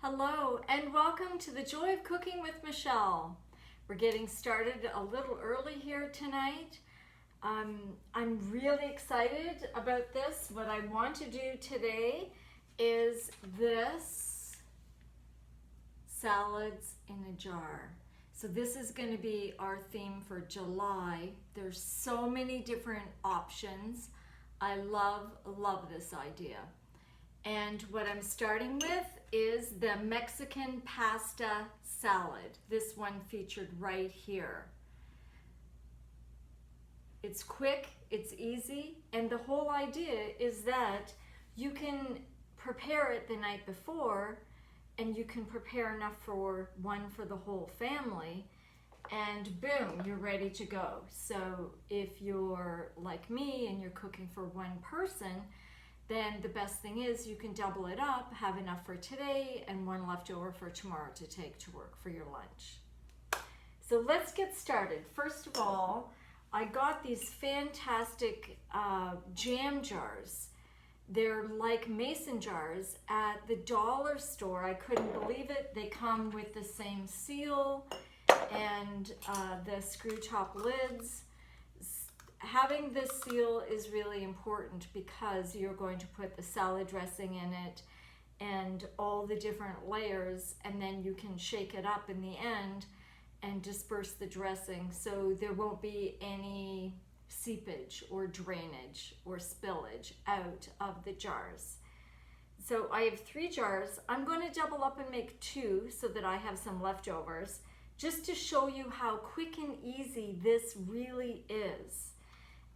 Hello and welcome to the Joy of Cooking with Michelle. We're getting started a little early here tonight. I'm really excited about this. What I want to do today is this salads in a jar. So this is going to be our theme for July. There's so many different options. I love this idea. And what I'm starting with is the Mexican pasta salad. This one featured right here. It's quick, it's easy, and the whole idea is that you can prepare it the night before and you can prepare enough for one for the whole family and boom, you're ready to go. So if you're like me and you're cooking for one person, then the best thing is you can double it up, have enough for today and one left over for tomorrow to take to work for your lunch. So let's get started. First of all, I got these fantastic jam jars. They're like mason jars at the dollar store. I couldn't believe it. They come with the same seal and the screw top lids. Having this seal is really important because you're going to put the salad dressing in it and all the different layers, and then you can shake it up in the end and disperse the dressing so there won't be any seepage or drainage or spillage out of the jars. So I have 3 jars. I'm going to double up and make 2 so that I have some leftovers, just to show you how quick and easy this really is.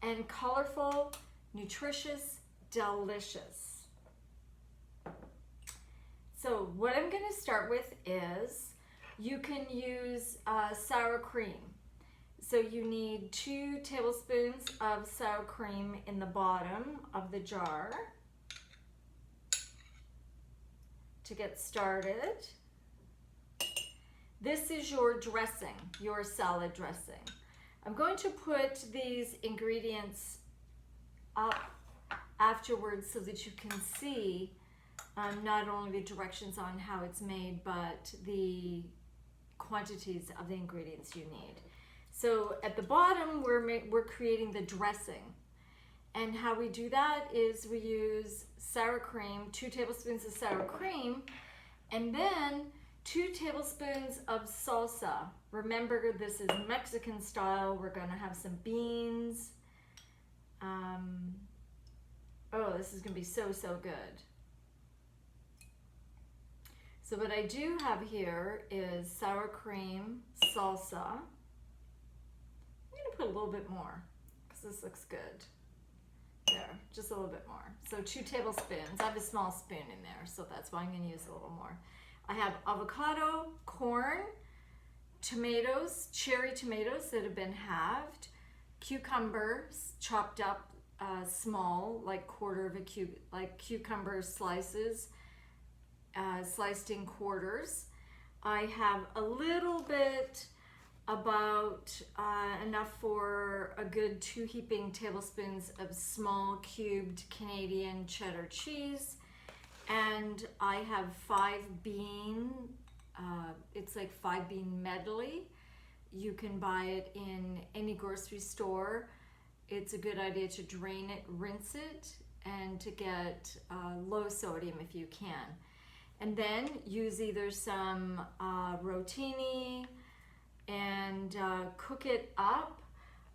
And colorful, nutritious, delicious. So what I'm going to start with is you can use sour cream. So you need 2 tablespoons of sour cream in the bottom of the jar to get started. This is your dressing, your salad dressing. I'm going to put these ingredients up afterwards so that you can see not only the directions on how it's made, but the quantities of the ingredients you need. So at the bottom, we're creating the dressing. And how we do that is we use sour cream, 2 tablespoons of sour cream, and then 2 tablespoons of salsa. Remember, this is Mexican style. We're going to have some beans. Oh, this is going to be so good. So what I do have here is sour cream, salsa. I'm going to put a little bit more because this looks good. There, just a little bit more. So 2 tablespoons. I have a small spoon in there, so that's why I'm going to use a little more. I have avocado, corn, tomatoes, cherry tomatoes that have been halved, cucumbers chopped up small, like quarter of a cube, like cucumber slices, sliced in quarters. I have a little bit, about enough for a good 2 heaping tablespoons of small cubed Canadian cheddar cheese. And I have 5 bean, it's like 5 bean medley. You can buy it in any grocery store. It's a good idea to drain it, rinse it, and to get low sodium if you can. And then use either some rotini and cook it up.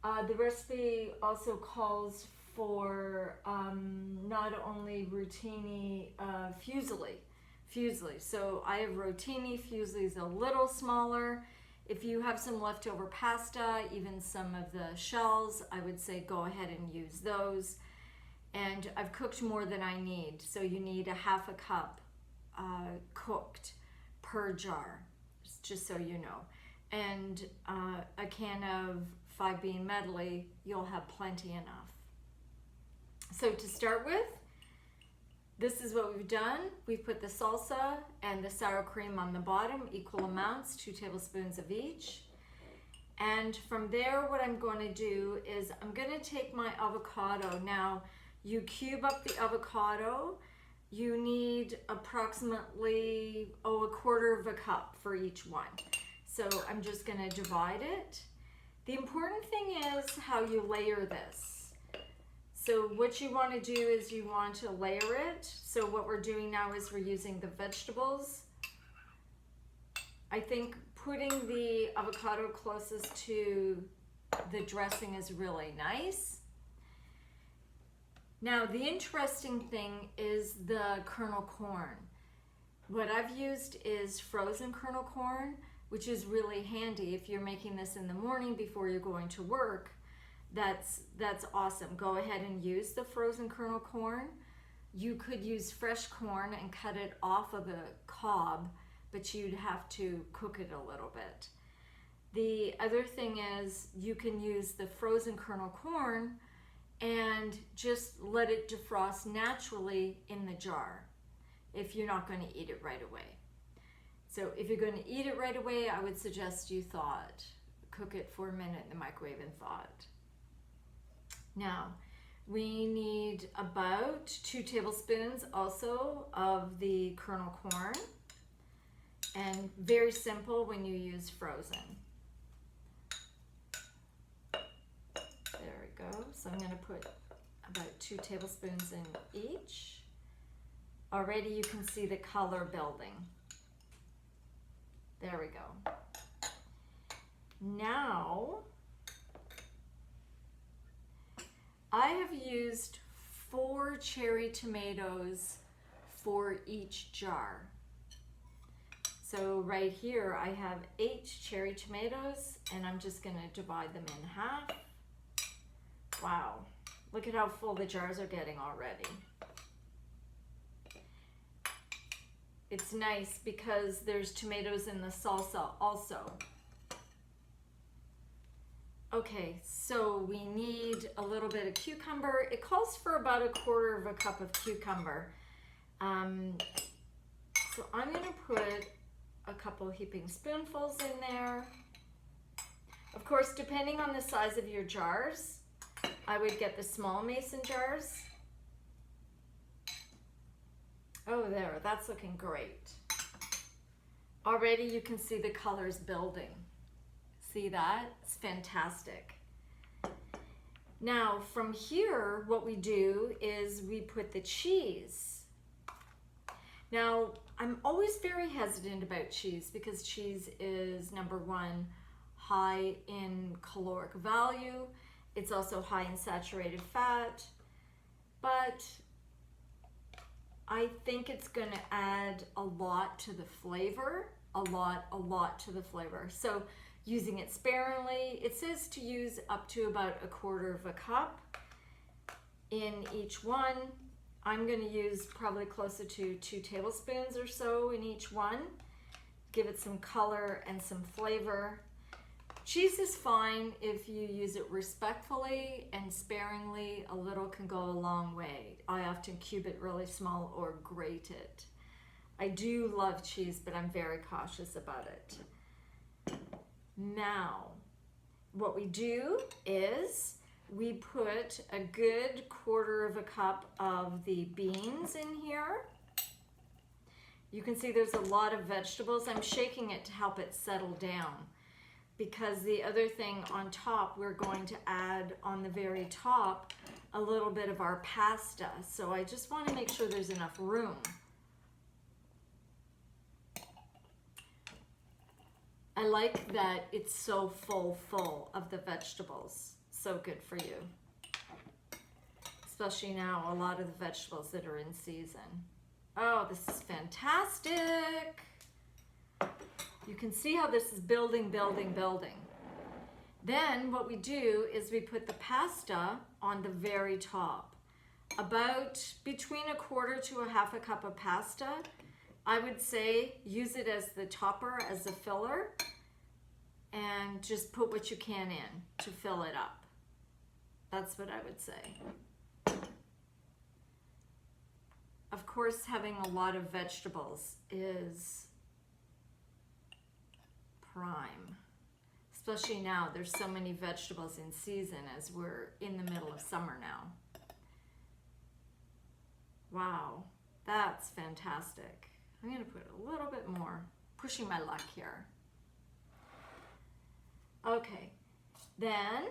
The recipe also calls for not only rotini, fusilli. So I have rotini, fusilli is a little smaller. If you have some leftover pasta, even some of the shells, I would say go ahead and use those. And I've cooked more than I need, so you need a half a cup cooked per jar, just so you know. And a can of 5 bean medley, you'll have plenty enough. So to start with, this is what we've done. We've put the salsa and the sour cream on the bottom, equal amounts, 2 tablespoons of each. And from there, what I'm going to do is I'm going to take my avocado. Now, you cube up the avocado. you need approximately, a quarter of a cup for each one. So I'm just gonna divide it. The important thing is how you layer this. So what you want to do is you want to layer it. So what we're doing now is we're using the vegetables. I think putting the avocado closest to the dressing is really nice. Now the interesting thing is the kernel corn. What I've used is frozen kernel corn, which is really handy if you're making this in the morning before you're going to work. That's awesome. Go ahead and use the frozen kernel corn. You could use fresh corn and cut it off of the cob, but you'd have to cook it a little bit. The other thing is you can use the frozen kernel corn and just let it defrost naturally in the jar if you're not going to eat it right away. So if you're going to eat it right away, I would suggest you cook it for a minute in the microwave and thaw it. Now, we need about 2 tablespoons also of the kernel corn, and very simple when you use frozen. There we go. So I'm going to put about 2 tablespoons in each. Already you can see the color building. There we go. Now, I have used 4 cherry tomatoes for each jar. So right here I have 8 cherry tomatoes, and I'm just going to divide them in half. Wow, look at how full the jars are getting already. It's nice because there's tomatoes in the salsa also. Okay, so we need a little bit of cucumber. It calls for about a quarter of a cup of cucumber. So I'm going to put a couple heaping spoonfuls in there. Of course, depending on the size of your jars, I would get the small mason jars. Oh, there, that's looking great. Already you can see the colors building. See that? It's fantastic. Now, from here, what we do is we put the cheese. Now, I'm always very hesitant about cheese because cheese is, #1, high in caloric value. It's also high in saturated fat, but I think it's going to add a lot to the flavor, a lot to the flavor. So using it sparingly, it says to use up to about a quarter of a cup in each one. I'm going to use probably closer to 2 tablespoons or so in each one. Give it some color and some flavor. Cheese is fine if you use it respectfully and sparingly. A little can go a long way. I often cube it really small or grate it. I do love cheese, but I'm very cautious about it. Now, what we do is we put a good quarter of a cup of the beans in here. You can see there's a lot of vegetables. I'm shaking it to help it settle down, because the other thing on top, we're going to add on the very top a little bit of our pasta. So I just want to make sure there's enough room. I like that it's so full of the vegetables. So good for you. Especially now, a lot of the vegetables that are in season. Oh, this is fantastic. You can see how this is building. Then what we do is we put the pasta on the very top. About between a quarter to a half a cup of pasta. I would say use it as the topper, as a filler, and just put what you can in to fill it up. That's what I would say. Of course, having a lot of vegetables is prime. Especially now, there's so many vegetables in season as we're in the middle of summer now. Wow, that that's fantastic. I'm going to put a little bit more, pushing my luck here. Okay, then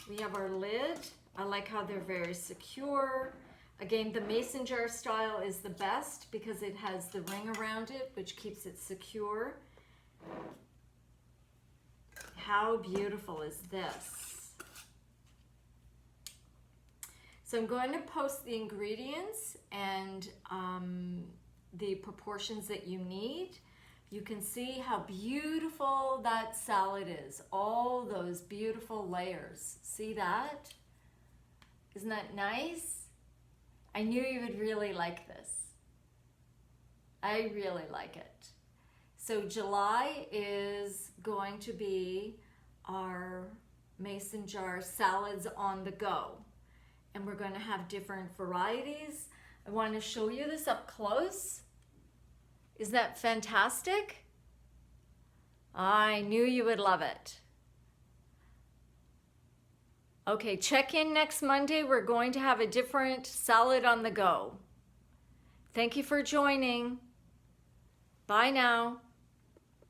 we have our lid. I like how they're very secure. Again, the mason jar style is the best because it has the ring around it, which keeps it secure. How beautiful is this? So I'm going to post the ingredients and the proportions that you need. You can see how beautiful that salad is. All those beautiful layers. See that? Isn't that nice? I knew you would really like this. I really like it. So July is going to be our mason jar salads on the go. And we're going to have different varieties. I want to show you this up close. Isn't that fantastic? I knew you would love it. Okay, check in next Monday. We're going to have a different salad on the go. Thank you for joining. Bye now.